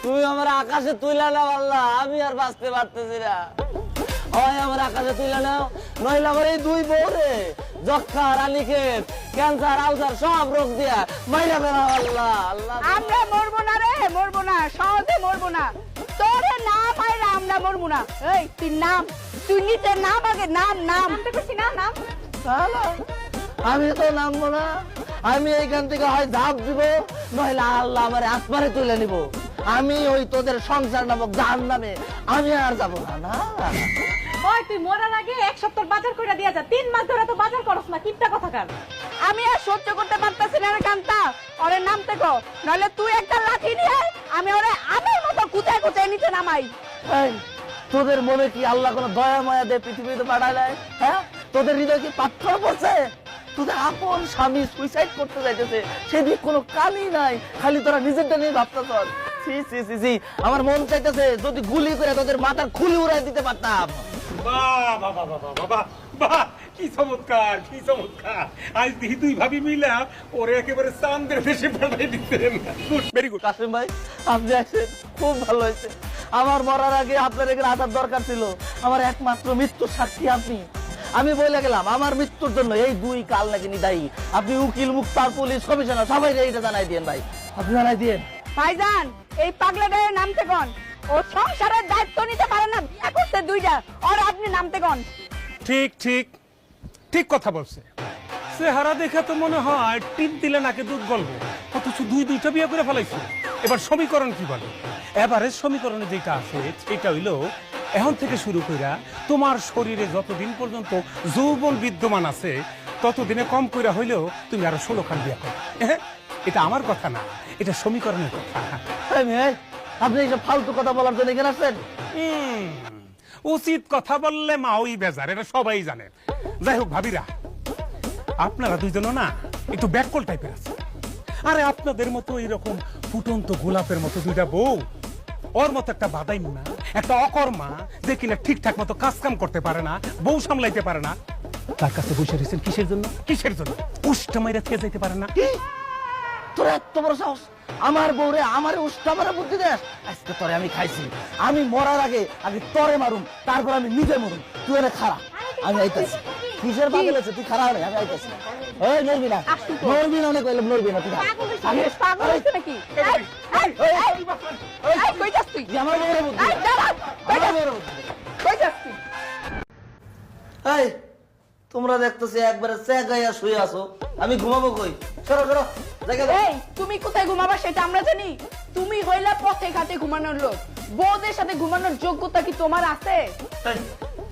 তুমি আমার আকাশে তুলে নাও আল্লাহ, আমি আর বাঁচতে পারতেছি না। হয় আমার আকাশে তুলে নাও, নইলে আমার এই দুই বউরে যক্ষা, রানীক্ষেত, ক্যান্সার, আলসার সব রোগ দিয়া মাইরা ফেলাও আল্লাহ। আল্লাহ আমরা মরবো না রে, মরবো না, সহজে মরবো না। তোরে না মাইরা আমরা মরবো না। এই তুই নাম, তুই নিজের নাম আগে, নাম নাম নাম। আমি তো নামবো না, আমি এইখান থেকে হয় ঝাঁপ দিব, নইলে আল্লাহ আমার আসমানে তুলে নিব। আমি ওই তোদের সংসার নামক জাহান্নামে আমি আর যাবো না। না ওই তুই মরার আগে এক সপ্তাহ বাজার কইরা দিয়া যা, 3 মাস ধরে তো বাজার করছ না, কিপটা কথা কার। আমি আর সহ্য করতে পারতাছি না রে কান্তা, ওরে নামতে কো, নইলে তুই একটা লাঠি নিয়ে আমি ওরে আমের মতো কুচায় কুচায় নিচে নামাই। এই, তোদের মনে কি আল্লাহ কোনো দয়া মায়া দিয়ে পৃথিবীতে পাঠায় নাই? হ্যাঁ, তোদের হৃদয় কি পাথর পড়ছে? তোদের আপন স্বামী সুইসাইড করতে যাইতেছে, সেদিক কোনো কালই নাই, খালি তোরা নিজেরটা নিয়ে ভাবতেছ। সি সি সি সি, আমার মন চাইতেছে যদি গুলি করে তোদের মাথার খুলি উড়াই দিতে পারতাম। বাহ বাহ বাহ বাহ বাহ বাহ বাহ, কি চমৎকার, কি চমৎকার। আজ দেখি দুই ভাবি মিলা ওরে একেবারে চাঁদের দেশে পাঠাই দিতেন। Good, very good. কাসিম ভাই, আপনি আসেন, খুব ভালো হয়েছে। আমার মরার আগে আপনার এখানে আসার দরকার ছিল। আমার একমাত্র মৃত্যুর সাক্ষী আপনি। আমি বলে গেলাম আমার মৃত্যুর জন্য এই দুই কাল নাকি দায়ী। আপনি উকিল, মুক্তার, পুলিশ, কমিশনার সবাই এইটা জানাই দিয়েন ভাই, আপনি জানাই দিয়েন। ভাইজান, এই পাগলাটার নামতে কোন, ও সংসারের দায়িত্ব নিতে পারে না, বিয়ে করতে দুইটা, আর আপনি নামতে কোন। ঠিক ঠিক ঠিক কথা বলছে। চেহারা দেখে তো মনে হয় টিপ দিলে নাকি দুধ গলবে, অথচ দুইটা বিয়ে করে ফেলাইছে। এবার সমীকরণ কি বলে? এবারে সমীকরণে যেটা আছে সেটা হইলো, এখন থেকে শুরু কইরা তোমার শরীরে যতদিন পর্যন্ত যৌবন বিদ্যমান আছে ততদিনে কম কইরা হইলেও তুমি আরো 16 খান বিয়ে করো। এটা আমার কথা না, এটা সমীকরণের কথা। এই মেয়ে, আপনি এইসব ফালতু কথা বলার জন্য এখানে আসছেন? উচিত কথা বললে মা ওই বেজার, এটা সবাই জানে। যাই হোক ভাবিরা, আপনারা দুইজনও না একটু ব্যাককল টাইপের আছে। আরে আপনাদের মতো এইরকম ফুটন্ত গোলাপের মতো দুইটা বউ, ওর মতো একটা বাদাইম না, একটা অকর্মা যে কিনা ঠিকঠাক মতো কাজ কাম করতে পারে না, বউ সামলাইতে পারে না, তার কাছে বসে রয়েছেন কিসের জন্য? কিসের জন্য? উষ্টা মাইরা থেকে যাইতে পারে না। তোর এত বড় সাহস, আমার বউরে আমার উষ্টা মারা বুদ্ধি দেস? আজকে তোরে আমি খাইছি, আমি মরার আগে তোরে মারুম, তারপর আমি নিজে মরুম। তুই এনে খাড়া, আমি আইতাছি। কিসের পাগল আছে? তুই খাড়া হলে আমি আইতাছি। এই নড়বি না, নড়বি না, অনেক কইলাম নড়বি না। তুই পাগল হইছে নাকি? কই যাস তুই? আমার বউরে বুদ্ধি দে। আমার বউরে বুদ্ধি দে। কই যাস তুই? এই, তোমরা দেখতেছি একবারে চেগাইয়া শুয়ে আছো, আমি ঘুমাবো কই? সরো সরো, জায়গা দাও। এই, তুমি কোথায় ঘুমাবা সেটা আমরা জানি। তুমি হইলা পথে ঘাটে ঘুমানোর লোক, বউদের সাথে ঘুমানোর যোগ্যতা কি তোমার আছে? এই,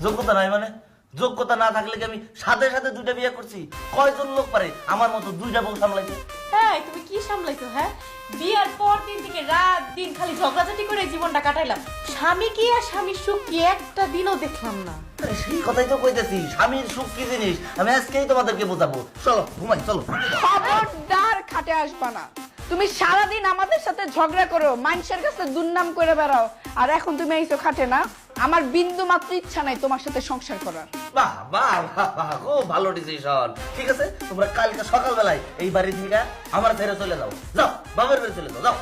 যোগ্যতা নাই মানে? যোগ্যতা না থাকলে কি আমি সাথে সাথে দুইটা বিয়ে করছি? কয়জন লোক পারে আমার মতো দুইটা বউ সামলাইতে? হ্যাঁ, তুমি কি সামলাইছো? হ্যাঁ, বিয়ার পর দিন থেকে রাত দিন খালি ঝগড়াঝাটি করে জীবনটা কাটাইলাম। স্বামী কি আর স্বামীর সুখ কি একটা দিনও দেখলাম না। সেই কথাই তো কইতেছি, স্বামীর সুখ কি জিনিস আমি আজকেই তোমাদেরকে বোঝাবো। চলো ঘুমাই, চলো। খবরদার খাটে আসবা না। তুমি সারাদিন আমাদের সাথে ঝগড়া করো, মানুষের কাছে দুর্নাম করে বেড়াও, আর এখন তুমি এইসো খাটে না। আমার বিন্দু মাত্র ইচ্ছা নাই তোমার সাথে সংসার করার। বাহ বাহ বাহ বাহ, খুব ভালো ডিসিশন। ঠিক আছে, তোমরা কালকে সকালবেলায় এই বাড়ি থেকে আমার ফেরে চলে যাও। যাও, বাবার বাড়ি চলে যাও। যাও।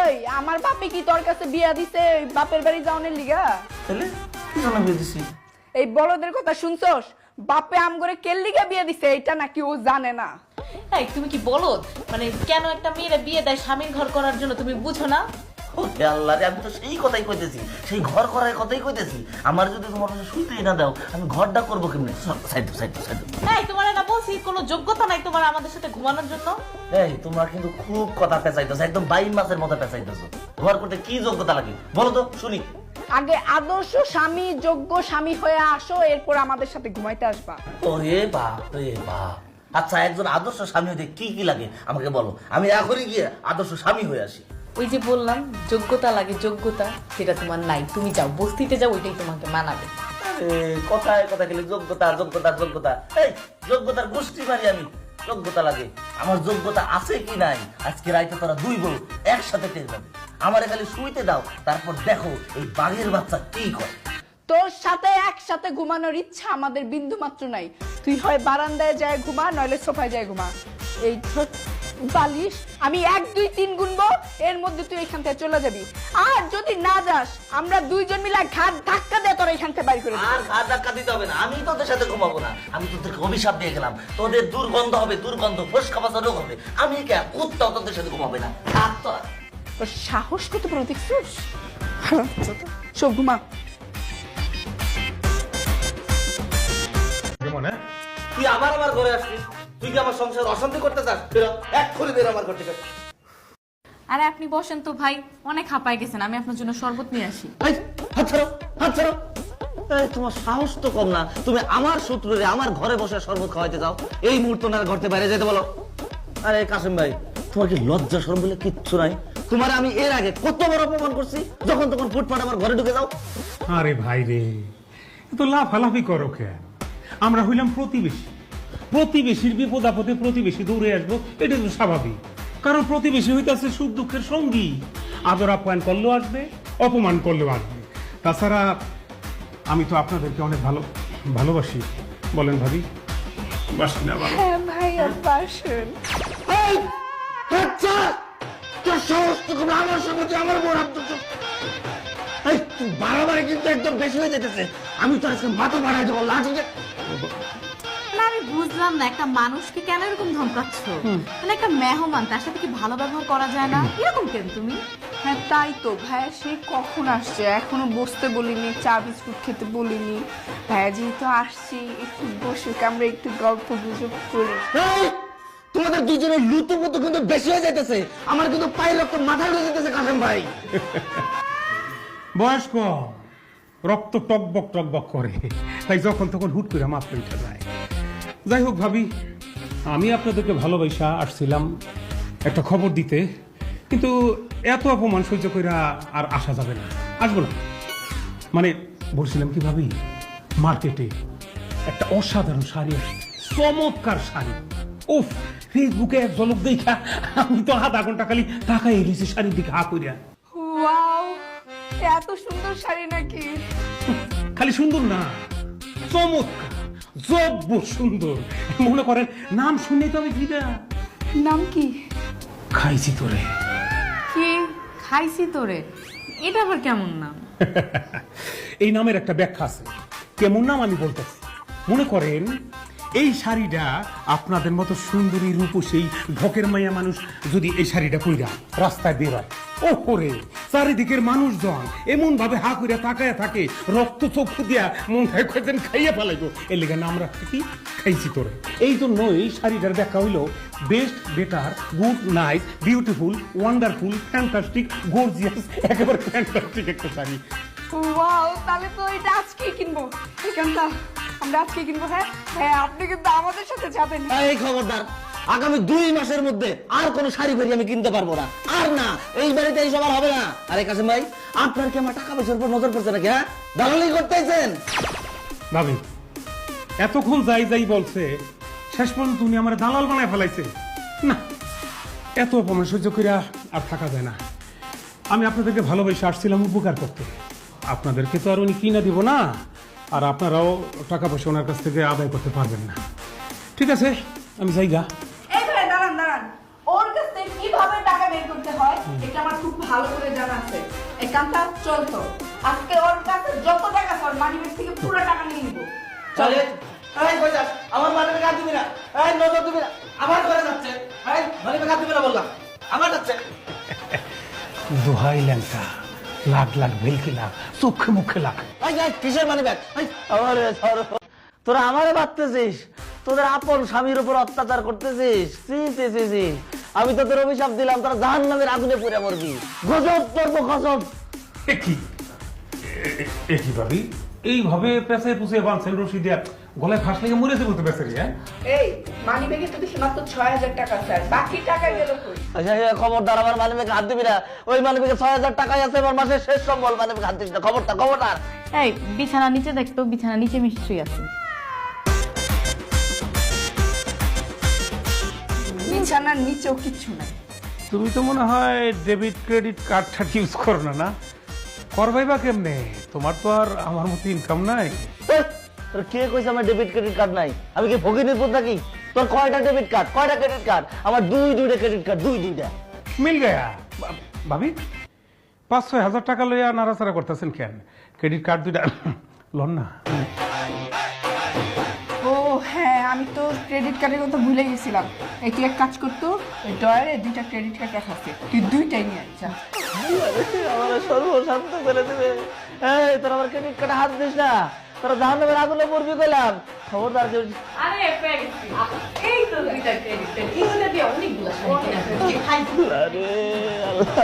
এই, আমার বাপে কি তোর কাছে বিয়া দিছে বাপের বাড়ি যাওয়ার লিগা? তাহলে কি জন্য বিয়ে দিছি? এই বড়দের কথা শুনছস? বাপে আম করে কেল্লিগা বিয়ে দিছে, এটা নাকি ও জানে না। এই, তুমি কি বলদ? মানে কেন একটা মেয়েরা বিয়ে দেয় স্বামীর ঘর করার জন্য, তুমি বুঝো না? ওরে আল্লাহ রে, আমি তো সেই কথাই কইতেছি, সেই ঘর করার কথাই কইতেছি। আমার যদি তোমার কাছে শুইতেই না দাও, আমি ঘরটা করবো কেমনে? Side side side. এই, তোমার না বলছি কোনো যোগ্যতা নাই তোমার আমাদের সাথে ঘুমানোর জন্য। এই, তোমরা কিন্তু খুব কথা পেঁচাইতেছো, একদম বাইম মাছের মতো পেঁচাইতেছো। ঘর করতে কি যোগ্যতা লাগে বলো তো শুনি? আগে আদর্শ স্বামী, যোগ্য স্বামী হয়ে আসো, এরপর আমাদের সাথে ঘুমাইতে আসবা। ওরে বাপ রে বাপ। আচ্ছা, একজন আদর্শ স্বামী হইতে কি কি লাগে আমাকে বলো, আমি এখনই গিয়ে আদর্শ স্বামী হয়ে আসি। ওই যে বললাম যোগ্যতা লাগে, যোগ্যতা সেটা তোমার নাই। তুমি যাও বস্তিতে যাও, ওইটাই তোমাকে মানাবে। কথায় কথা গেলে যোগ্যতা যোগ্যতা যোগ্যতা। এই, যোগ্যতার গোষ্ঠী মারি আমি। যোগ্যতা লাগে, আমার যোগ্যতা আছে কি নাই আজকে রাইতে তোরা দুই বউ একসাথে টের পাবে। আমারে খালি শুইতে দাও, তারপর দেখো এই বাঘের বাচ্চা কি করে। তোর সাথে একসাথে ঘুমানোর ইচ্ছা আমাদের বিন্দু মাত্র নাই। তুই হয় বারান্দায় যায় ঘুমা, নইলে সোফায় যায় ঘুমা। এই বালিশ আমি 1 2 3 গুনবো, এর মধ্যে তুই এখান থেকে চলে যাবি। আর যদি না যাস আমরা দুইজন মিলে ঘাট ধাক্কা দিয়ে তোর এখান থেকে বাইর করে দেব। আর ঘাট ধাক্কা দিতে হবে না, আমি তোদের সাথে ঘুমাবো না। আমি তোদেরকে অভিশাপ দিয়ে গেলাম, তোদের দুর্গন্ধ হবে, দুর্গন্ধ ফোসকা বাজা রোগ হবে। আমি কে কুত্তাও তোদের সাথে ঘুমাবে না। থাক তোরা। তোর সাহস কত বড় দেখছিস? সব ঘুমা। মনে তুই আবার আমার ঘরে আসছিস? তুই কি আমার সংসার অশান্তি করতে চাস? বেরো, এক্ষুনি বেরো আমার ঘর থেকে। আরে আপনি বসেন তো ভাই, অনেক হাঁপায় গেছেন, আমি আপনার জন্য শরবত নিয়ে আসি। এই, হাত ছাড়ো, হাত ছাড়ো। এই, তোমার সাহস তো কম না, তুমি আমার শত্রুরে আমার ঘরে বসে শরবত খাওয়াইতে যাও। এই মুহূর্তে ওনার ঘর থেকে বাইরে যেতে বলো। আরে কাসেম ভাই, তোমার কি লজ্জা শরম বলে কিচ্ছু নাই? তোমার আমি এর আগে কত বড় অপমান করছি, যখন তখন ফুটপাট আমার ঘরে ঢুকে যাও। আরে ভাই রে, তো লাফালাফি করো কেন? আমরা হইলাম প্রতিবেশী, প্রতিবেশীর বিপদ আপদে প্রতিবেশী দৌড়ে আসবো, এটা তো স্বাভাবিক। কারণ প্রতিবেশী হইতেছে সুখ দুঃখের সঙ্গী। আদর আপ্যায়ন করলেও আসবে, অপমান করলেও আসবে। তাছাড়া আমি তো আপনাদেরকে অনেক ভালোবাসি, বলেন ভাবি? বাসি না ভালো? হ্যাঁ ভাইয়া বাসন। এই, বাচ্চা, তোর সাহস তো কম, আমার সঙ্গে তুই আমার বড় আব্দুল। এই, তুই বাড়াবাড়ি কিন্তু একদম বেশি হয়ে যেতেছে। আমি তো আজকে মাথা বাড়াই দেবো, লাঠি দিয়ে। না আমি বুঝলাম না, একটা মানুষকে কেন এরকম ধমকাচ্ছ? মানে একটা মেহমান, তার সাথে কি ভালো ব্যবহার করা যায় না? এরকম কেন তুমি? হ্যাঁ তাই তো ভাইয়া, সে কখন আসছে, এখনো বসতে বলিনি, চা বিস্কুট খেতে বলিনি। ভাইয়া যেহেতু আসছি, একটু বসে আমরা একটু গল্প গুজব করি। এই, তোমাদের দুজনের লুতুপুতু কিন্তু বেশি হয়ে যাইতেছে। আমার কিন্তু পায়ের রক্ত মাথায় ঢুকে যেতেছে কাসেম ভাই। বয়স কম, রক্ত টকবক টকবক করে, তাই যখন তখন হুট করে মাথা উঠে যায়। যাই হোক ভাবি, আমি আপনাদেরকে ভালোবাসা আসছিলাম একটা খবর দিতে, কিন্তু এত অপমান সহ্য করে আর আসা যাবে না, আসবো না। মানে বলছিলাম কি ভাবি, মার্কেটে একটা অসাধারণ শাড়ি আছে, চমৎকার শাড়ি। উফ, ফেসবুকে এক ঝলক দেখা আমি তো আধা ঘন্টা খালি তাকাই গেছি শাড়ির দিকে হা করিয়া। ওয়াও, এত সুন্দর শাড়ি নাকি? খালি সুন্দর না, চমৎকার, জব্ব সুন্দর। মনে করেন নাম শুনে তো আমি ফিদা। নাম কি? খাইছি তোরে। কি খাইছি তোরে? এটা আবার কেমন নাম? এই নামের একটা ব্যাখ্যা আছে, কেমন নাম আমি বলতেছি। মনে করেন এই শাড়িটা আপনাদের মতো সুন্দরী রূপসী ঢকের মাইয়া মানুষ যদি এই শাড়িটা পইরা রাস্তায় বেরোয়, ও করে চারিদিকের মানুষজন এমন ভাবে হা কইরা তাকায় থাকে, রক্ত চক্ষু দিয়া মন খাইতেন খাইয়া ফেলাইব। এর লেগে নাম রাখতে কি খাইছি তোরে। এই জন্য এই শাড়িটার ব্যাখ্যা হইল best, better, good, nice, beautiful, wonderful, fantastic, gorgeous, একেবারে ফ্যান্টাস্টিক একটা শাড়ি। ওয়াও, তাহলে তো এটা আজকেই কিনবো। এখানটা আমরা আজকে কিনবো। হ্যাঁ হ্যাঁ, আপনি কিন্তু আমাদের সাথে যাবেন। এই খবরদার, আগামী 2 মাসের মধ্যে আর কোনো শাড়ি ফাড়ি আমি কিনতে পারবো না। আর না, এই বাড়িতে এই সবার হবে না। আরে কাসেম ভাই, আপনার কি আমার টাকা পয়সার উপর নজর পড়ছে নাকি? হ্যাঁ, দালালি করতেছেন? ভাবি এতক্ষণ যাই যাই বলছে, শেষ পর্যন্ত তুমি আমার দালাল বানায় ফেলাইছে। না, এত অপমান সহ্য করিয়া আর থাকা যায় না। আমি আপনাদেরকে ভালোবেসে আসছিলাম উপকার করতে, আপনাদেরকে তো আর উনি কিনে দিব না, আর আপনারাও টাকা পয়সা ওনার কাছ থেকে আদায় করতে পারবেন না। ঠিক আছে, আমি যাইগা। এই ভাই দাঁড়ান দাঁড়ান, ওর কাছ থেকে কিভাবে টাকা বের করতে হয় এটা আমার খুব ভালো করে জানা আছে। এখানটা চল তো, আজকে ওর কাছে যত টাকা আছে ওর মানিব্যাগ থেকে পুরো টাকা নিয়ে নিব। চলে। এই কই যাস? আমার মানিব্যাগ হাত দিবি না। এই নজর দিবি না। আমার ঘরে যাচ্ছে। এই মানিব্যাগ হাত দিবি না বললাম। আমার যাচ্ছে। দোহাই ল্যাংটা, লাখ লাখ ভেলকি লাখ, চোখে মুখে লাখ। এই এই কিসের মানিব্যাগ? এই আমারে ধরো। তোরা আমারে বাঁধতেছিস, তোদের আপন স্বামীর উপর অত্যাচার করতেছিস। সি সি সি সি, আমি তোদের অভিশাপ দিলাম, তোরা জাহান্নামের আগুনে পুড়ে মরবি। গজব করবো গজব। একই ভাবি, এইভাবে পেঁচায় পুষে বাঁধছেন রশি দিয়া, গলায় ফাঁস লেগে মরে যাবো তো বেচারি। হ্যাঁ, এই মানিব্যাগে তো দেখি মাত্র 6000 টাকা স্যার, বাকি টাকা গেল কই? আচ্ছা খবরদার, আমার মানিব্যাগে হাত দিবি না। ওই মানিব্যাগে 6000 টাকাই আছে, আমার মাসের শেষ সম্বল। মানিব্যাগে হাত দিবি না, খবরদার খবরদার। এই বিছানা নিচে দেখতো, বিছানা নিচে নিশ্চয়ই আছে। বিছানার নিচেও কিচ্ছু নাই। তুমি তো মনে হয় ডেবিট ক্রেডিট কার্ডটা ইউজ করো না? না করবাই বা কেমনে? তোমার তো আর আমার মতো ইনকাম নাই। তোর কে কইছে আমার ডেবিট ক্রেডিট কার্ড নাই? আমি কি ভগিনীর পুত নাকি? তোর কয়টা ডেবিট কার্ড, কয়টা ক্রেডিট কার্ড? আমার দুইটা ক্রেডিট কার্ড, দুইটা। মিল গয়া ভাবি 5-6 হাজার টাকা লইয়া নাড়াচাড়া করতেছেন কেন? ক্রেডিট কার্ড দুইটা লন না। ও হ্যাঁ, আমি তো ক্রেডিট কার্ডের কথা ভুলে গেছিলাম। এই তুই এক কাজ করতো, ওই ডয়ারে 2টা ক্রেডিট কার্ড রাখা আছে, তুই 2টাই নিয়ে আচ্ছা। আমার সর্বশান্ত করে দেবে। এই তোর আমার ক্রেডিট কার্ডে হাত দিস না, তোরা জাহান্নামের আগুনে পড়বি কইলাম। খবরদার কেউ। আরে পেয়ে গেছি। এই তো দুইটা ক্রেডিট কার্ড, এগুলো দিয়ে অনেকগুলো শাড়ি কিনা ফেলছি। খাই আরে আল্লাহ,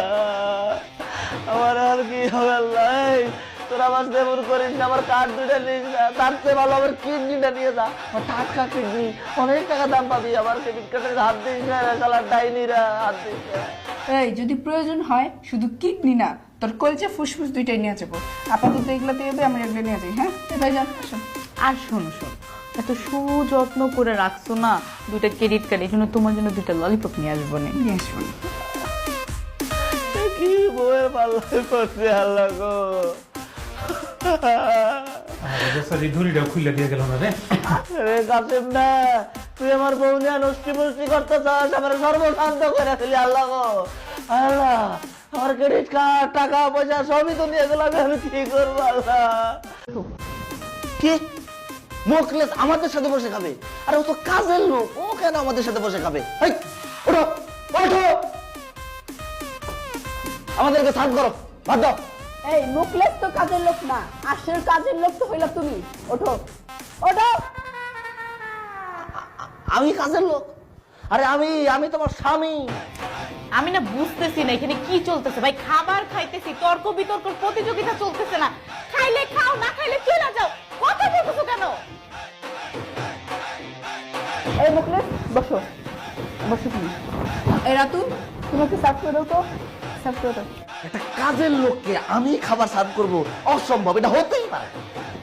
আমার আর কি হবে আল্লাহ? এই, তোরা আমার সেবন করিস না, আমার কার্ড দুইটা নিস না, তার চেয়ে ভালো আমার কিডনিটা নিয়ে যা। আমার টাটকা কিডনি, অনেক টাকা দাম পাবি। আমার ক্রেডিট কার্ডের হাত দিস না, শালা ডাইনিরা হাত দিস না। এই যদি প্রয়োজন হয় শুধু কিডনি না, তোর কলচা ফুসফুস 2টাই নিয়ে যাবো। আপাতত এগুলাতে এবে আমি এগুলো নিয়ে যাই। হ্যাঁ এবার যান, আসুন। আর শোনো এত সুযত্ন করে রাখছো না 2টা ক্রেডিট কার্ড, এই জন্য তোমার জন্য 2টা ললিপপ নিয়ে আসবো না। নিয়ে আসুন। কি বউয়ের পাল্লায় পড়ছে আল্লাহ গো। ধুরিটাও খুলে দিয়ে গেল না রে। রে কাসিম না, তুই আমার বউ নিয়ে নষ্টি মুষ্টি করতে চাস, আমার সর্বশান্ত করে দিলি আল্লাহ গো। আল্লাহ, আমার ক্রেডিট কার্ড, টাকা পয়সা সবই তো নিয়ে গেলাম, আমি কি করবো আল্লাহ? কি মুখলেস আমাদের সাথে বসে খাবে? আরে ও তো কাজের লোক, ও কেন আমাদের সাথে বসে খাবে? এই, ওঠো ওঠো, আমাদেরকে সার্ভ করো, বাদ দাও। এই মুখলেস তো কাজের লোক না, আসল কাজের লোক তো হইলা তুমি। ওঠো ওঠো। আমি কাজের লোক? আরে আমি তোমার স্বামী। আমি না বুঝতেছি না এখানে কি চলতেছে ভাই। খাবার খাইতেছি, তর্ক বিতর্ক প্রতিযোগিতা চলতেছে না। খাইলে খাও, না খাইলে চলে যাও, কথা বলতেছো কেন? এই মুখলেস বসো, বসো তুমি। এই রাতু, তোমাকে সার্ভ করে দাও তো, সার্ভ করে দাও। একটা কাজের লোককে আমি খাবার সার্ভ করবো? অসম্ভব, এটা হতেই পারে না।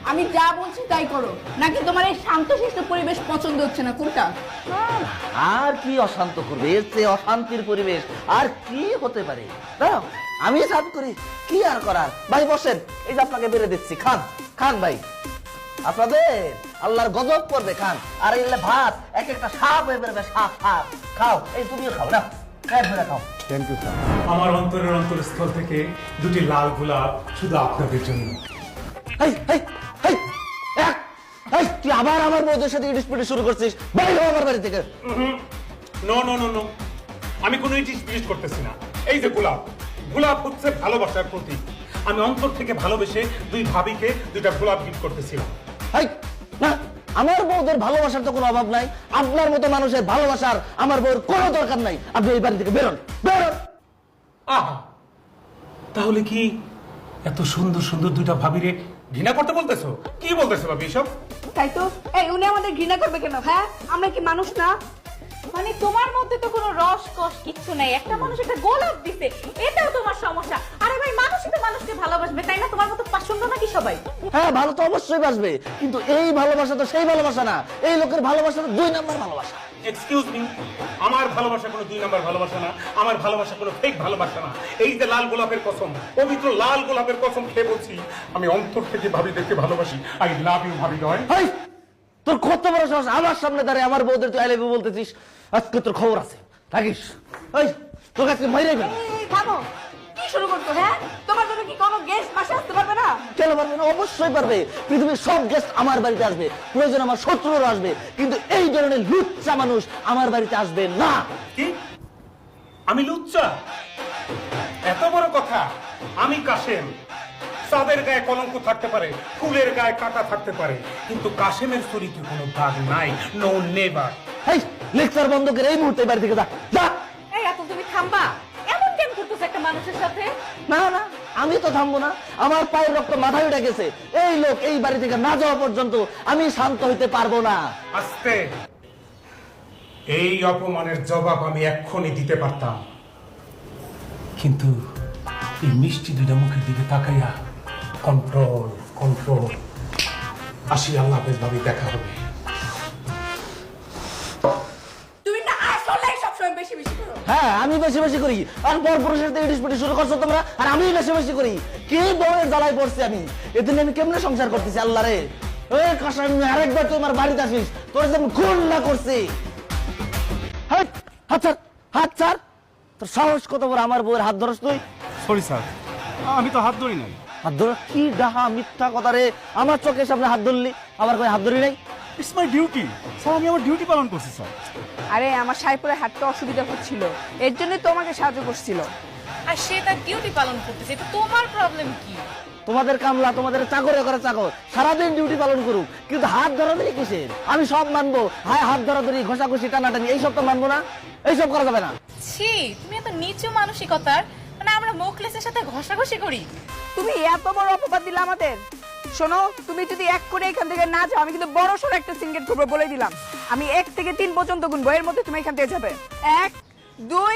আমি যা বলছি তাই করো, নাকি তোমার এই শান্তশিষ্ট পরিবেশ পছন্দ হচ্ছে না? কোনটা? আর কি অশান্ত করবে? এর চেয়ে অশান্তির পরিবেশ আর কি হতে পারে? দাঁড়াও, আমি সার্ভ করি, কি আর করার। ভাই বসেন, এই যে আপনাকে বেড়ে দিচ্ছি, খান খান ভাই। আপনাদের আল্লাহর গজব করবে, খান। আর এলে ভাত এক একটা সাপ হয়ে বেরোবে, সাপ সাপ। খাও, এই তুমিও খাও না, খায় বেড়ে খাও। Thank you sir. আমার অন্তরের অন্তরস্থল থেকে 2টি লাল গোলাপ শুধু আপনাদের জন্য। এই, এই, এই, এক, এই, তুই আবার আমার বউদের সাথে ডিসপিউট শুরু করছিস? বাইরে হও আমার বাড়ি থেকে। নো নো নো নো, আমি কোনো জিনিস করতেছি না। এই যে গোলাপ, গোলাপ হচ্ছে ভালোবাসার প্রতীক। আমি অন্তর থেকে ভালোবেসে 2 ভাবিকে 2টা গোলাপ গিফট করতেছিলাম। এই, না, আমার বউদের ভালোবাসার তো কোনো অভাব নাই। আপনার মতো মানুষের ভালোবাসার আমার বউর কোনো দরকার নাই। আপনি এই বাড়ি থেকে বেরোন, বেরোন। আহা, তাহলে কি এত সুন্দর সুন্দর 2টা ভাবিরে ঘৃণা করতে বলতেছো? কি বলতেছো ভাবি এসব? তাই তো। এই উনি আমাদের ঘৃণা করবে কেন? হ্যাঁ, আমরা কি মানুষ না? মানে তোমার মধ্যে তো কোনো রস কস কিচ্ছু নাই। একটা মানুষ একটা গোলাপ দিছে, এটাও তোমার সমস্যা। আরে ভাই, মানুষই তো মানুষকে ভালোবাসবে, তাই না? তোমার মতো পাষণ্ড নাকি সবাই? হ্যাঁ, ভালো তো অবশ্যই বাসবে, কিন্তু এই ভালোবাসা তো সেই ভালোবাসা না। এই লোকের ভালোবাসা তো 2 নাম্বার ভালোবাসা। এক্সকিউজ মি, আমার ভালোবাসা কোনো 2 নাম্বার ভালোবাসা না, আমার ভালোবাসা কোনো ফেক ভালোবাসা না। এই যে লাল গোলাপের কসম, পবিত্র লাল গোলাপের কসম খেয়ে বলছি, আমি অন্তর থেকে ভাবিদেরকে ভালোবাসি। আই লাভ ইউ ভাবি দয়। এই, তোর কত বড় সাহস আমার সামনে দাঁড়িয়ে আমার বউদের তুই আই লাভ ইউ বলতেছিস? আজকে তোর খবর আছে, থাকিস। এই, তোর কাছে মাইরে গেল। এই থামো, কি শুরু করছো? হ্যাঁ, তোমার জন্য কি কোনো গেস্ট বাসা আসতে পারবে না? কেন পারবে না? অবশ্যই পারবে। পৃথিবীর সব গেস্ট আমার বাড়িতে আসবে, প্রয়োজন আমার শত্রুরা আসবে, কিন্তু এই ধরনের লুচ্চা মানুষ আমার বাড়িতে আসবে না। কি? আমি লুচ্চা? এত বড় কথা? আমি কাশেম। চাঁদের গায়ে কলঙ্ক থাকতে পারে, ফুলের গায়ে কাঁটা থাকতে পারে, কিন্তু কাশেমের শরীরে কোনো দাগ নাই। No never. এই, লেকচার বন্ধ করে এই মুহূর্তে বাড়ি থেকে যা, যা। এই রাতুল, তুমি থামবা। এমন কেন করতেছো একটা মানুষের সাথে? না না, আমি তো থামবো না। আমার পায়ের রক্ত মাথায় উঠে গেছে। এই লোক এই বাড়ি থেকে না যাওয়া পর্যন্ত আমি শান্ত হইতে পারবো না। আস্তে, এই অপমানের জবাব আমি এক্ষুনি দিতে পারতাম, কিন্তু এই মিষ্টি 2টা মুখের দিকে তাকাইয়া কন্ট্রোল কন্ট্রোল। আসি, আল্লাহ হাফেজ ভাবি, দেখা হবে। তুমি না আসলেই সবসময় বেশি বেশি করো। হ্যাঁ, আমি বেশি বেশি করি, আর পরপুরুষের থেকে ডিসপিউট শুরু করছো তোমরা, আর আমি বেশি বেশি করি। কি বউয়ের জ্বালায় পড়ছি আমি, এদিন আমি কেমনে সংসার করতেছি আল্লাহ রে। ওই কাসাম, আরেকবার তুই আমার বাড়িতে আসিস, তোর যেমন খুন না করছি। হাট, হাত ছাড়, হাত ছাড়। তোর সাহস কত বড় আমার বউয়ের হাত ধরস তুই? সরি স্যার, আমি তো হাত ধরি নাই। হাত ধর কি ডাহা মিথ্যা কথা রে, আমার চোখের সামনে হাত ধরলি, আমার কই হাত ধরি নাই? ইটস মাই ডিউটি স্যার, আমি আমার ডিউটি পালন করছি স্যার। আরে আমার সাইপুরে হাঁটতে অসুবিধা হচ্ছিল, এর জন্যই তোমাকে সাহায্য করছিল। আর সে তার ডিউটি পালন করতেছে, এটা তোমার প্রবলেম কি? তোমাদের কামলা, তোমাদের চাকরে করে চাকর, সারাদিন ডিউটি পালন করুক, কিন্তু হাত ধরাধরি কিসের? আমি সব মানবো, হায় হাত ধরাধরি, ঘষাঘষি, টানাটানি এইসব তো মানবো না, এইসব করা যাবে না। ছি, তুমি এত নিচু মানসিকতার, মানে আমরা মোকলেসের সাথে ঘষাঘষি করি? তুমি এত বড় অপবাদ দিলে আমাদের। শোনো, তুমি যদি এক করে এখান থেকে না যাও, আমি কিন্তু বড় সড়ো একটা সিঙ্গেল করবো, বলে দিলাম। আমি 1 থেকে 3 পর্যন্ত গুনবো, এর মধ্যে তুমি এখান থেকে যাবে। 1, 2।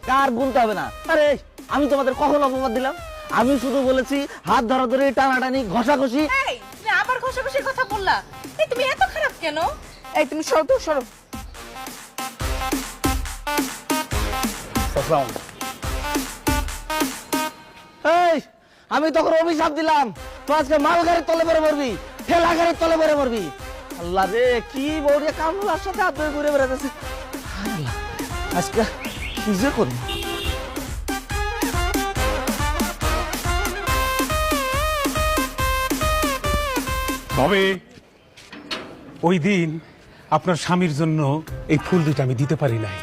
কার গুনতে হবে না। আরে আমি তোমাদের কখন অপবাদ দিলাম? আমি শুধু বলেছি হাত ধরাধরি, টানাটানি, ঘষাঘষি। এই, তুমি আবার ঘষাঘষির কথা বললা? এই তুমি এত খারাপ কেন? এই তুমি সরো তো, সরো। এই আমি তখন অভিশাপ দিলাম, তো আজকে মাল গাড়ির তলে পরে মরবি, ঠেলা গাড়ির তলে পরে মরবি। আল্লাহ রে, কি বউরে কামলার সাথে হাত ধরে ঘুরে বেড়াতেছে। আল্লাহ, আজকে কি যে করি। তবে ওই দিন আপনার স্বামীর জন্য এই ফুল দুটো আমি দিতে পারি নাই,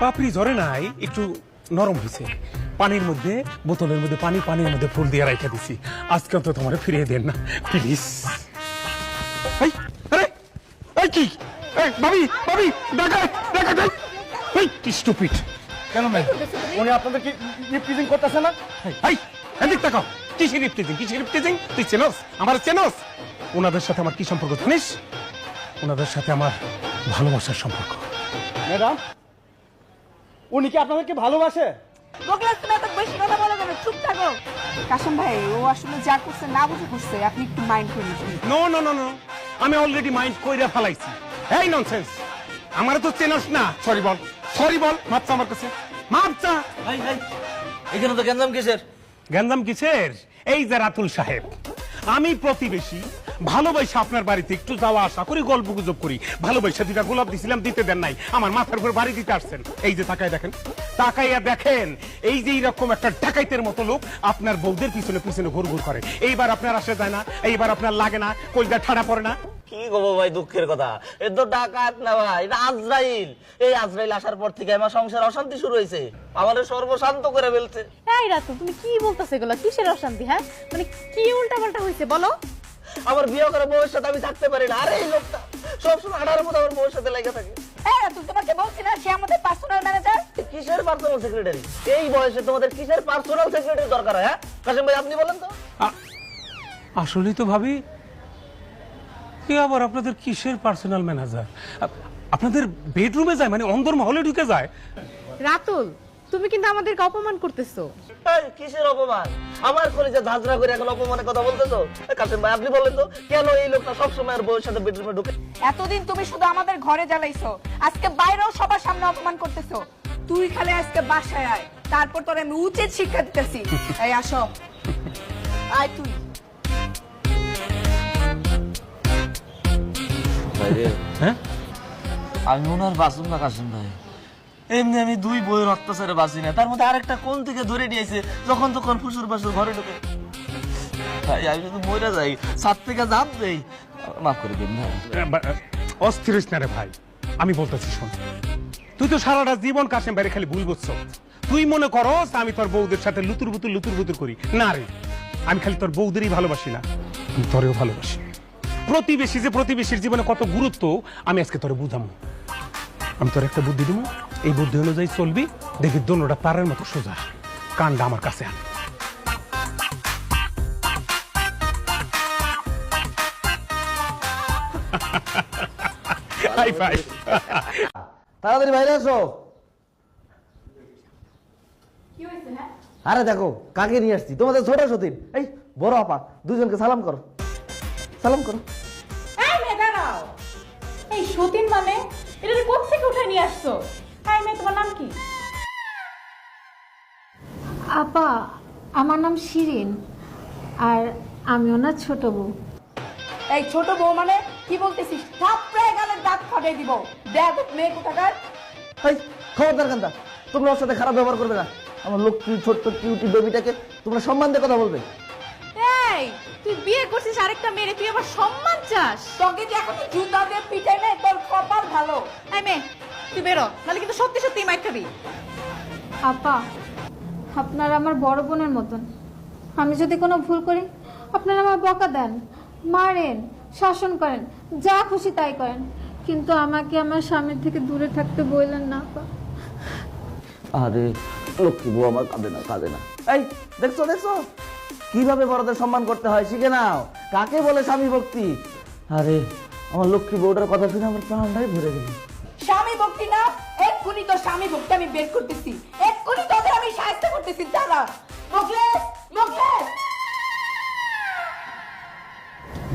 পাপড়ি ঝরে নাই, একটু নরম হয়েছে। পানির মধ্যে, বোতলের মধ্যে পানি, পানির মধ্যে ফুল দিয়ে রাখা দিছি। আজকে তো তোমার ফিরিয়ে দেন না প্লিজ। এই, আরে, এই কি? এই, ভাবি, ভাবি, দেখা, দেখা, দেখা। এই, কি stupid। কেন ম্যাম, উনি আপনাদেরকে রিপ্রেজেন্ট করতেছে না? এই, এদিক তাকাও। কিসের রিপ্রেজেন্ট, কিসের রিপ্রেজেন্ট? তুই চেনস, আমার চেনস? ওনাদের সাথে আমার কি সম্পর্ক জানিস? ওনাদের সাথে আমার ভালোবাসার সম্পর্ক। ম্যাডাম, উনি কি আপনাদেরকে ভালোবাসে? মোকলেস, তুমি এত বেশি কথা বলে কেন? চুপ থাকো। কাশিম ভাই, ও আসলে যা করছে না বুঝে করছে, আপনি একটু মাইন্ড করে নিন। নো নো নো নো, আমি অলরেডি মাইন্ড কইরা ফেলাইছি। এই ননসেন্স, আমার তো চেনস না। সরি বল, সরি বল, মাপ চা আমার কাছে, মাপ চা। এখানে তো গেঞ্জাম কিসের? গেন্দাম কিসের? এই যে রাতুল সাহেব, আমি প্রতিবেশী, ভালোবাসা আপনার বাড়িতে একটু যাওয়া আসা করি, গল্প গুজব করি। ভালোবাসা 2টা গোলাপ দিছিলাম, দিতে দেন নাই। আমার মাথার উপর বাড়ি দিতে আসছেন। এই যে তাকায় দেখেন, তাকাইয়া দেখেন, এই যে এইরকম একটা ডাকাইতের মতো লোক আপনার বউদের পিছনে পিছনে ঘুর ঘুর করে। এইবার আপনার আসে যায় না, এইবার আপনার লাগে না, কলজা ঠাড়া পড়ে না। কি গো ভাই, দুঃখের কথা। এ তো ডাকাত না ভাই, এটা আজরাইল। এই আজরাইল আসার পর থেকে আমার সংসার অশান্তি শুরু হয়েছে, আমাদের সর্বশান্ত করে ফেলছে। এই রাতু, তুমি কি বলতেছো এগুলো? কিসের অশান্তি? হ্যাঁ, মানে কি উল্টাপাল্টা হয়েছে বলো? আমার বিয়ে করে বউয়ের সাথে আমি থাকতে পারি না। আরে এই লোকটা সবসময় আঠার মতো আমার বউয়ের সাথে লেগে থাকে। হ্যাঁ, তুমি তোমাকে বলছি না, সে আমাদের পার্সোনাল ম্যানেজার। কিসের পার্সোনাল সেক্রেটারি? এই বয়সে তোমাদের কিসের পার্সোনাল সেক্রেটারি দরকার হয়? হ্যাঁ কাশিম ভাই, আপনি বলেন তো। আসলেই তো ভাবি, কে আবার আপনাদের কিসের পার্সোনাল ম্যানেজার? আপনাদের বেডরুমে যায়, মানে অন্দরমহলে ঢুকে যায়? রাতুল, তুমি কিন্তু আমাদেরকে অপমান করতেছো। এই কিসের অপমান? আমার কলেজে ঝাঁঝরা করে এখন অপমানের কথা বলতেছো? কাশিম ভাই, আপনি বলেন তো, কেন এই লোকটা সবসময় আর বউয়ের সাথে বেডরুমে ঢুকে? এতদিন তুমি শুধু আমাদের ঘরে জ্বালাইছো, আজকে বাইরেও সবার সামনে অপমান করতেছো। তুই খালি আজকে বাসায় আয়, তারপর তোর আমি উচিত শিক্ষা দিতেছি। এই আসো, আয় তুই। হ্যাঁ, আমি ওনার বাঁচুন না কাশিম ভাই। এমনি আমি 2 বইয়ের অত্যাচারে বাঁচি না, তার মধ্যে আরেকটা কোন থেকে ধরে নিয়েছে, যখন তখন ফুসুর বাসুর ঘরে ঢুকে। ভাই আমি শুধু মরে যাই, ছাদ থেকে ঝাঁপ দেই, মাফ করে দিন ভাই। অস্থির হইস না রে ভাই, আমি বলতেছি শোন। তুই তো সারাটা জীবন কাশেম বাইরে খালি ভুল বুঝছ। তুই মনে করস আমি তোর বউদের সাথে লুতুর বুতুর করি না রে। আমি খালি তোর বউদেরই ভালোবাসি না, আমি তোরেও ভালোবাসি। প্রতিবেশী যে প্রতিবেশীর জীবনে কত গুরুত্ব আমি আজকে তোরে বুঝাবো। আমি তোর একটা বুদ্ধি দিব, এই বুদ্ধি অনুযায়ী চলবি, দেখবি দোনোটা তারের মতো সোজা। কানটা আমার কাছে আন। Hi fi. তাড়াতাড়ি বাইরে আসো। আরে দেখো কাকে নিয়ে আসছি, তোমাদের ছোট সতীন। এই বড় আপা, দুজনকে সালাম করো, সালাম করো। এই মেয়ে দাঁড়াও, এই সতীন মানে এটা কোথা থেকে উঠে নিয়ে আসছো? এই মেয়ে, তোমার নাম কি? আপা, আমার নাম শিরিন, আর আমি ওনার ছোট বউ। এই ছোট বউ মানে কি বলতেছিস? থাপড়ে গালের দাঁত ফাটাই দিব। দেখ মেয়ে কোথাকার। এই খবরদার কান্দা, তোমরা ওর সাথে খারাপ ব্যবহার করবে না। আমার লক্ষ্মী ছোট্ট কিউটি বেবিটাকে তোমরা সম্মান দিয়ে কথা বলবে। এই তুই বিয়ে করছিস আরেকটা মেয়ে, তুই আবার সম্মান চাস? তোকে যে এখন জুতা দিয়ে পিটাই নাই, তোর কপাল ভালো। এই মেয়ে তুই বেরো, নাহলে কিন্তু সত্যি সত্যি মাইর খাবি। আপা, আপনারা আমার বড় বোনের মতন। আমি যদি কোনো ভুল করি আপনারা আমার বকা দেন, মারেন, শাসন করেন, যা খুশি তাই করেন, কিন্তু আমাকে আমার স্বামীর থেকে দূরে থাকতে বললেন না আপা। আরে লক্ষ্মী বউ আমার কাঁদে না, কাঁদে না। এই দেখছো দেখছো কিভাবে বড়দের সম্মান করতে হয়, শিখে নাও। কাকে বলে স্বামী ভক্তি। আরে আমার লক্ষ্মী বউটার কথা শুনে আমার প্রাণটাই ভরে গেল। স্বামী ভক্তি না, এক্ষুনি তো স্বামী ভক্তি আমি বের করতেছি, এক্ষুনি তোদের আমি সাহায্য করতেছি। দাঁড়া মোগলেস, মোগলেস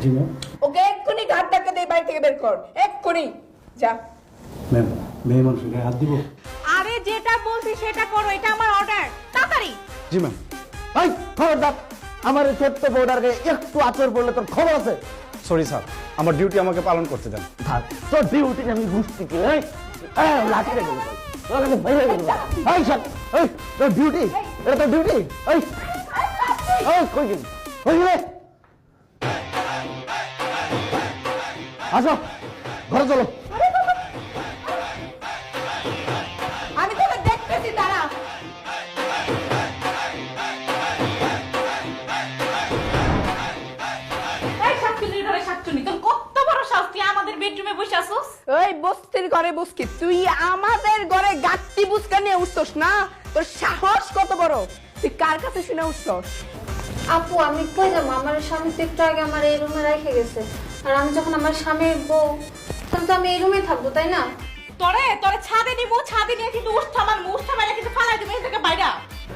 জি ম্যাম। ওকে এক্ষুনি ঘাট ধাক্কা দিয়ে বাড়ি থেকে বের কর, এক্ষুনি যা। ম্যাম, মেয়ে মানুষের গায়ে হাত দিব? আরে যেটা বলছি সেটা করো, এটা আমার অর্ডার, তাড়াতাড়ি। জি ম্যাম। এই খবরদার, আমার এই ছোট্ট বউটার গায়ে একটু আচর পড়লে তোর খবর আছে। সরি স্যার, আমার ডিউটি আমাকে পালন করতে দেন। থাক, তোর ডিউটি আমি বুঝতে কি লাঠি রেখে দেবো। তোর কাছে বাইরে গেল। এই সব, এই তোর ডিউটি, এটা তোর ডিউটি। এই এই কই গেলি, কই গেলে? আসো ঘরে চলো। আমি তোকে দেখতেছি, দাঁড়া। এই শাকচুনি ধরে শাকচুনি, তোর কত বড় সাহস, তুই আমাদের বেডরুমে বসে আসছিস? ওই বস্তির ঘরে বুসকি, তুই আমাদের ঘরে গাত্তি বুসকা নিয়ে উঠছস না? তোর সাহস কত বড়, তুই কার কাছে শুনে উঠছস? আপু, আমি কই যাবো? আমার স্বামী তো একটু আগে আমার এই রুমে রেখে গেছে, আর আমি যখন আমার স্বামীর বউ, তখন তো আমি এই রুমেই থাকবো, তাই না? তোরে তোরে ছাদে নিব, ছাদে নিয়ে কিন্তু উঠ থামার মুখ থামাইলে কিন্তু ফালাই দিবি এই থেকে বাইরে।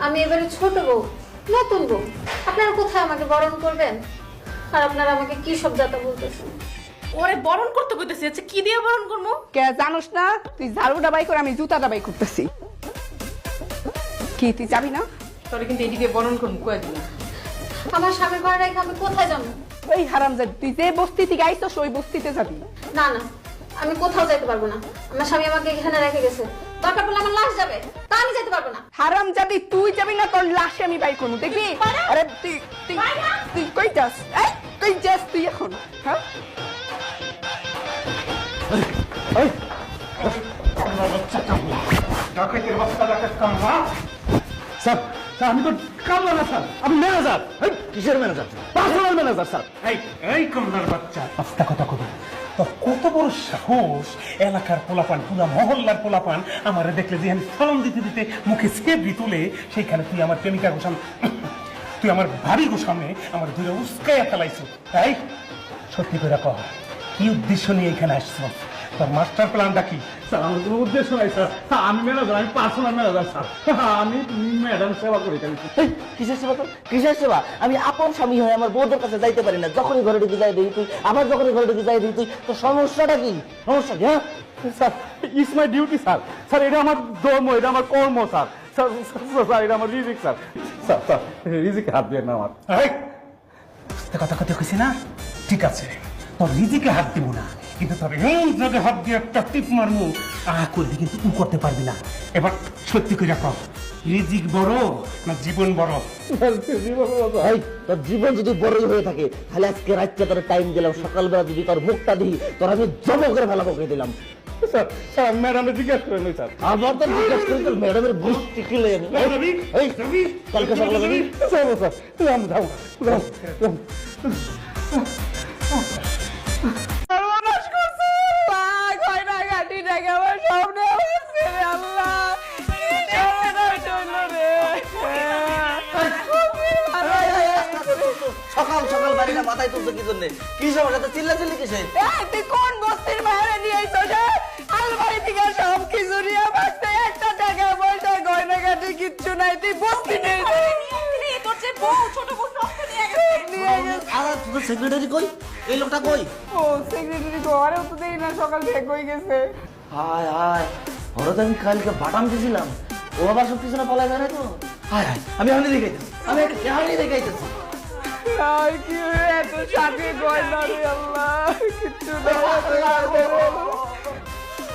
আমি এবারে ছোট বউ, নতুন বউ। আপনারা কোথায় আমাকে বরণ করবেন, আর আপনারা আমাকে কি সব যাতা বলতেছেন? ওরে বরণ করতে কইতেছি, আচ্ছা কি দিয়ে বরণ করবো? কে জানোস না? তুই ঝাড়ুটা বাই করে, আমি জুতাটা বাই করতেছি। কি তুই যাবি না? তোরে কিন্তু এদিকে বরণ করবো কয়ে দিলাম। আমার স্বামীর ঘরে রেখে আমি কোথায় যাবো? ওই হারামজাদি, তুই যে বস্তি থেকে আইছস ওই বস্তিতে যাবি। না না, আমি কোথাও যাইতে পারবো না। আমার স্বামী আমাকে এখানে রেখে গেছে, দরকার পড়লে আমার লাশ যাবে, তা আমি যেতে পারবো না। হারামজাদি, তুই যাবি না, তোর লাশে আমি বাই করবো, দেখবি? আরে তুই তুই তুই কই যাস? এই তুই যাস তুই এখন, হ্যাঁ? এই ডাকাতের বাচ্চা ডাকাত কামড়া। স্যার, স্যার আমি তো কামলা না স্যার, আমি ম্যানেজার। এই, কিসের ম্যানেজার? Personal manager sir. এই এই কমলার বাচ্চা, আস্তা কথা কবি। তোর কত বড় সাহস, এলাকার পোলাপান, পুরা মহল্লার পোলাপান আমারে দেখলে যে আমি সালাম দিতে দিতে মুখে সেবরি তুলে, সেইখানে তুই আমার প্রেমিকা গোসাম, তুই আমার ভাবি গোসামে আমার দূরে উস্কাইয়া ফেলাইছো। তাই সত্যি করে কহ, কি উদ্দেশ্য নিয়ে এখানে আসছো? তোর মাস্টার প্ল্যানটা কি? স্যার, আমার কোনো উদ্দেশ্য নাই স্যার, আমি ম্যানেজার, আমি পার্সোনাল ম্যানেজার স্যার। আমি ম্যাডাম সেবা করি কেন? এই, কিসের সেবা তোর? কিসের সেবা? আমি আপন স্বামী হয়ে আমার বউদের কাছে যাইতে পারি না। যখনই ঘরে ঢুকে যাই দিই তুই, আবার যখনই ঘরে ঢুকে যাই দিই তুই। তোর সমস্যাটা কি? সমস্যা কি? হ্যাঁ sir, it's my duty sir. Sir, এটা আমার ধর্ম, এটা আমার কর্ম স্যার। স্যার স্যার, এটা আমার রিজিক স্যার। স্যার স্যার, রিজিকে হাত দিয়ে না আমার। এই, আস্তে কথা কথা কইছি না? ঠিক আছে, তোর রিজিকে হাত দিব না, কিন্তু তোর এই জায়গায় হাত দিয়ে একটা টিপ মারমু, করবি কিন্তু তুই করতে পারবি না। এবার সত্যি করে কর, রিজিক বড় না জীবন বড়? এই, তোর জীবন যদি বড়ই হয়ে থাকে তাহলে আজকে রাতটা তোর টাইম দিলাম, সকালবেলা যদি তোর মুখটা দিই তোর আমি জমা করে ফেলাবো, কে দিলাম। স্যার, স্যার ম্যাডামে জিজ্ঞেস করেন স্যার। আবার তোর জিজ্ঞেস করি তোর ম্যাডামের গুষ্টি কিলে আমি। এই, কালকে সকালে যাবি? চলো স্যার, যাও যাও যাও যাও। সর্বনাশ করছে, গয়না গাটি টাকা আমার সব নেওয়া হচ্ছে রে আল্লাহ, কি সর্বনাশ হইলো রে। সকাল সকাল বাড়িটা মাথায় তুলছো কি জন্য? কি সমস্যা? তো চিল্লা চিল্লি কিসে? এই, তুই কোন বস্তির বাইরে নিয়ে আইছস রে? আলমারি থেকে সব কিছু নিয়ে ভাগতে, একটা টাকা পয়সা গয়না গাটি কিচ্ছু নাই, তুই বস্তি নেই তোর যে বউ, ছোট বউ সব তো নিয়ে গেছে। নিয়ে গেছে। আর তোর সেক্রেটারি কই? এই লোকটা কই? ও সেক্রেটারি ঘরেও তো দেই না, সকাল থেকে কই গেছে? হায় হায়, ওরা তো আমি কালকে বাটাম দিয়েছিলাম, ও আবার সব পিছনে পলাই বেড়ায় তো। হায় হায়, আমি এখনই দেখাইতেছি, আমি এখনই দেখাইতেছি। আর কি রে, এত সাথে গয়না রে আল্লাহ, কিচ্ছু না।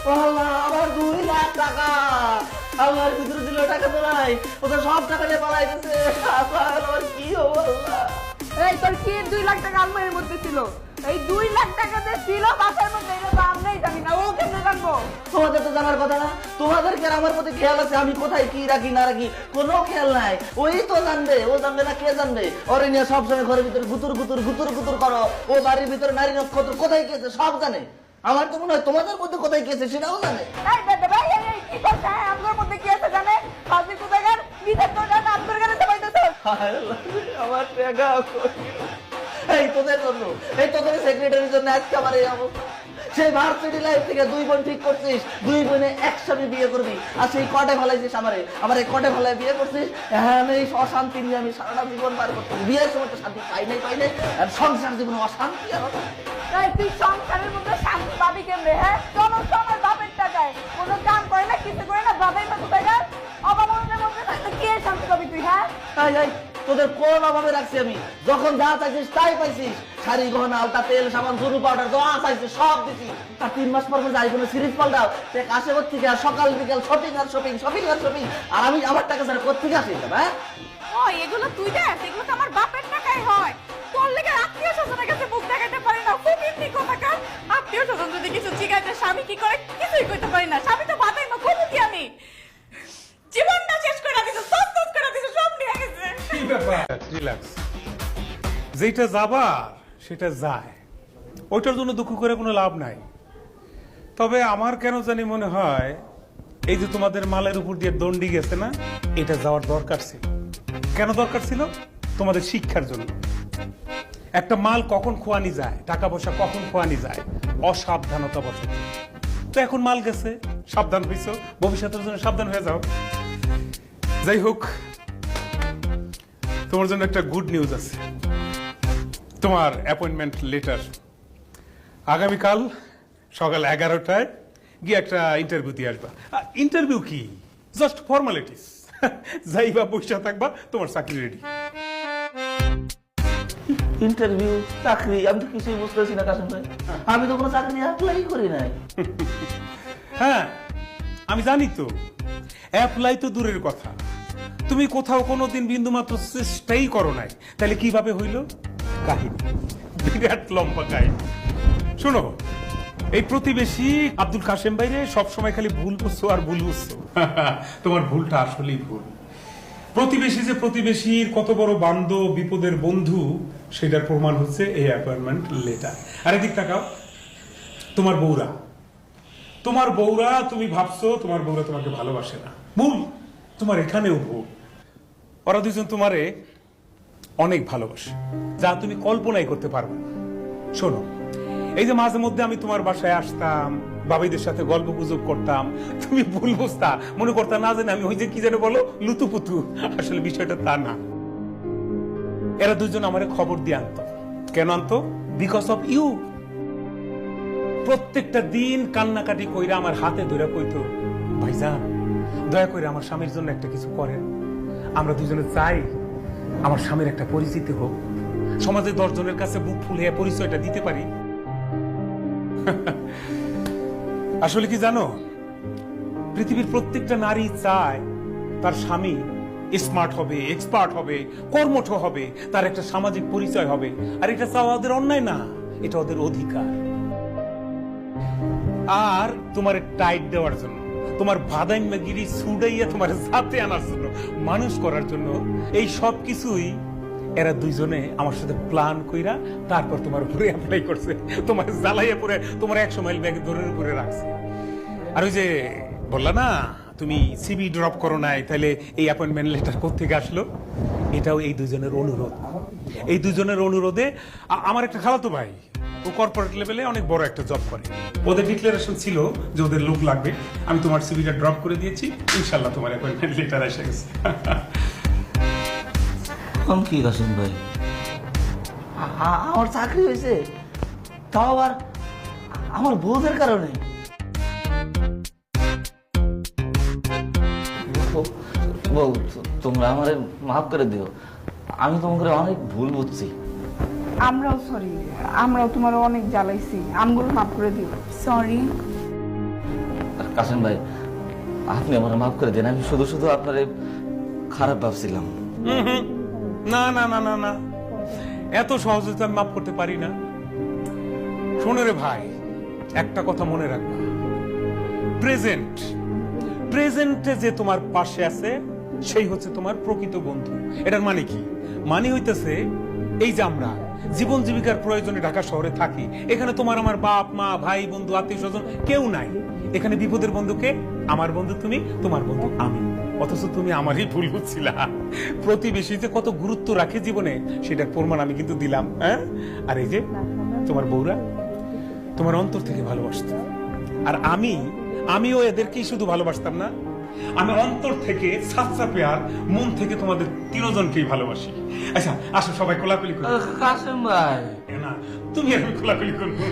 ও আল্লাহ, আমার 2 লাখ টাকা আমার ভিতরে ছিল, টাকা তো নাই, ওদের সব টাকা নিয়ে পালাই গেছে। আমার কি হবো আল্লাহ? এই তোর কি 2 লাখ টাকা আলমারির মধ্যে ছিল? এই 2 লাখ টাকা যে ছিল বাসার মধ্যে, এটা তো আমরাই জানি না, ও কেমনে জানবো? তোমাদের তো জানার কথা না, তোমাদের কি আর আমার প্রতি খেয়াল আছে আমি কোথায় কি রাখি না রাখি? কোনো খেয়াল নাই। ওই তো জানবে, ও জানবে না কে জানবে? ওরে নিয়ে সবসময় ঘরের ভিতরে গুতুর গুতুর গুতুর গুতুর করো। ও বাড়ির ভিতরে নারী নক্ষত্র কোথায় গেছে সব জানে। আমার তো মনে হয় তোমাদের মধ্যে কোথায় গেছে সেটাও জানে। এই বেটা ভাই, এই কি করছ? আমগোর মধ্যে কি আছে জানে? ফাজি কুদাগার বিদেশ তো জানা আমগোর গানে চাইতেছ। হায় আল্লাহ, আমার টাকা কই? এই তোদের জন্য, এই তোদের সেক্রেটারির জন্য আজকে আমার এই অবস্থা। সেই ভার্সিটি লাইফ থেকে 2 বোন ঠিক করছিস, 2 বোনে একসাথে বিয়ে করবি, আর সেই কটে ফেলাইছিস আমার এই কটে ফেলায় বিয়ে করছিস। হ্যাঁ, এই অশান্তি নিয়ে আমি সারাটা জীবন পার করছি। বিয়ের সময় তো শান্তি পাই নাই, আর সংসার জীবনে অশান্তি আর অশান্তি। এই তুই সংসারের মধ্যে শান্তি পাবি কেমনে? হ্যাঁ, সমস্ত আমার বাপের টাকায়, কোনো কাম করে না, কিছু করে না, বাবাই মা কুদাগার অভাবনের মধ্যে থাকতে কি শান্তি পাবি তুই? হ্যাঁ, এই তোদের কোন অভাবে রাখছি আমি? যখন যা চাইছিস তাই পাইছিস। শাড়ি গহনা আলতা তেল সাবান চুরু পাউডার যা চাইছিস সব দিছি। আর 3 মাস পর যাই কোনো সিরিজ পাল্টাও সে কাছে থেকে আর সকাল বিকাল শপিং আর শপিং শপিং আর শপিং। আর আমি আমার টাকা ছাড়া কোথেকে আসি? হ্যাঁ, ও এগুলো তুই দেখ, এগুলো তো আমার বাপের টাকাই হয়। তোর লেগে আত্মীয় স্বজনের কাছে মুখ দেখাতে পারি না, ফকিরনি কোথাকার। আত্মীয় স্বজন যদি কিছু জিজ্ঞাসা, স্বামী কি করে কিছুই করতে পারি না। স্বামী তো বাদাই মা, করবো কি আমি? জীবনটা শেষ করে দিছে, সব করে দিছে, সব নিয়ে গেছে। কি ব্যাপার? রিল্যাক্স। যেটা যাবার সেটা যায়, ওইটার জন্য দুঃখ করে কোনো লাভ নাই। তবে আমার কেন জানি মনে হয় এই যে তোমাদের মালের উপর দিয়ে দণ্ডি গেছে না, এটা যাওয়ার দরকার ছিল। কেন দরকার ছিল? তোমাদের শিক্ষার জন্য। একটা মাল কখন খোয়ানি যায়, টাকা পয়সা কখন খোয়ানি যায়, অসাবধানতা বশত। তো এখন মাল গেছে, সাবধান হইছো, ভবিষ্যতের জন্য সাবধান হয়ে যাও। যাই হোক, তোমার জন্য একটা গুড নিউজ আছে। তোমার অ্যাপয়েন্টমেন্ট লেটার আগামীকাল সকাল 11টায় গিয়ে একটা ইন্টারভিউ দিয়ে আসবা। ইন্টারভিউ কি, জাস্ট ফর্মালিটিস। যাইবা, বসে থাকবা, তোমার চাকরি রেডি। ইন্টারভিউ, চাকরি? আমি তো কিছুই বুঝতেছি না কাসেম ভাই, আমি তো কোনো চাকরি অ্যাপ্লাই করি নাই। হ্যাঁ, আমি জানি তো। অ্যাপ্লাই তো দূরের কথা, তুমি কোথাও কোনোদিন বিন্দু মাত্র চেষ্টাই করো নাই, তাহলে কিভাবে হইল? কাহিনী বিরাট লম্বা কাহিনী। শোনো, এই প্রতিবেশী আব্দুল কাসেম ভাইরে সবসময় খালি ভুল বুঝছো আর ভুল বুঝছো। তোমার ভুলটা আসলেই ভুল। প্রতিবেশী যে প্রতিবেশীর কত বড় বান্ধব, বিপদের বন্ধু, সেটার প্রমাণ হচ্ছে এই অ্যাপয়েন্টমেন্ট লেটার। আর এদিক তাকাও, তোমার বউরা, তুমি ভাবছো তোমার বউরা তোমাকে ভালোবাসে না। ভুল, তোমার এখানেও ভুল। ওরা দুজন তোমারে অনেক ভালোবাসে, যা তুমি কল্পনাই করতে পারবে না। শোনো, এই যে মাঝে মধ্যে আমি তোমার বাসায় আসতাম, বাবাইদের সাথে গল্প গুজব করতাম, তুমি ভুল বুঝতা, মনে করতা না জানি আমি ওই যে কি যেন বলো লুতুপুতু। আসলে বিষয়টা তা না। এরা দুজন আমারে খবর দিয়ে আনতো। কেন আনতো? Because of you. প্রত্যেকটা দিন কান্নাকাটি কইরা আমার হাতে ধরে কইতো, ভাইজান দয়া করে আমার স্বামীর জন্য একটা কিছু করেন। আমরা দুজনে চাই আমার স্বামীর একটা পরিচিতি হোক, সমাজে 10 জনের কাছে বুক ফুলিয়ে পরিচয়টা দিতে পারি। আসলে কি জানো, পৃথিবীর প্রত্যেকটা নারী চায় তার স্বামী স্মার্ট হবে, এক্সপার্ট হবে, কর্মঠ হবে, তার একটা সামাজিক পরিচয় হবে। আর এটা চাওয়া ওদের অন্যায় না, এটা ওদের অধিকার। আর তোমার টাইট দেওয়ার জন্য, তোমার ভাদাইমাগিরি সুডাইয়া তোমার সাথে আনার জন্য, মানুষ করার জন্য, এই সব কিছুই এরা দুইজনে আমার সাথে প্ল্যান কইরা তারপর তোমার উপরে অ্যাপ্লাই করছে। তোমার জ্বালাইয়া পরে তোমার 100 মাইল ব্যাগে ধরে উপরে রাখছে। আর ওই যে বললা না তুমি সিভি ড্রপ করো নাই, তাহলে এই অ্যাপয়েন্টমেন্ট লেটার কোত্থেকে আসলো? এটাও এই দুজনের অনুরোধ। এই দুজনের অনুরোধে আমার একটা খালাতো ভাই, ও কর্পোরেট লেভেলে অনেক বড় একটা জব করে, ওদের ডিক্লারেশন ছিল যে ওদের লোক লাগবে। আমি তোমার সিভিটা ড্রপ করে দিয়েছি, ইনশাল্লাহ তোমার অ্যাপয়েন্টমেন্ট লেটার এসে গেছে। কি কাসেম ভাই, আমার চাকরি হয়েছে, তাও আবার আমার বউদের কারণে? বউ, তোমরা আমারে মাফ করে দিও, আমি তোমাকে অনেক ভুল বুঝছি। আমরাও সরি, আমরাও তোমার অনেক জ্বালাইছি, আমগুলো মাফ করে দিও। সরি। কাসেম ভাই, আপনি আমার মাফ করে দেন। আমি শুধু শুধু আপনারে খারাপ ভাবছিলাম। না না না না না, এত সহজে তো আমি মাফ করতে পারি না। শোনো রে ভাই, একটা কথা মনে রাখবা, প্রেজেন্টে যে তোমার পাশে আছে সেই হচ্ছে তোমার প্রকৃত বন্ধু। এটার মানে কি? মানে হইতেছে এই যে আমরা জীবন জীবিকার প্রয়োজনে ঢাকা শহরে থাকি, এখানে তোমার আমার বাপ মা ভাই বন্ধু আত্মীয় স্বজন কেউ নাই। এখানে বিপদের বন্ধুকে আমার বন্ধু তুমি, তোমার বন্ধু আমি। অথচ তুমি আমারই ভুল বুঝছিলা। প্রতিবেশী যে কত গুরুত্ব রাখে জীবনে সেটার প্রমাণ আমি কিন্তু দিলাম। হ্যাঁ, আর এই যে তোমার বউরা তোমার অন্তর থেকে ভালোবাসত, আর আমিও এদেরকেই শুধু ভালোবাসতাম না, আমি অন্তর থেকে সাচ্চা পেয়ার মন থেকে তোমাদের তিনজনকেই ভালোবাসি। আচ্ছা আসো সবাই কোলাকুলি করি। কাসেম ভাই, না তুমি আমি কোলাকুলি করবো।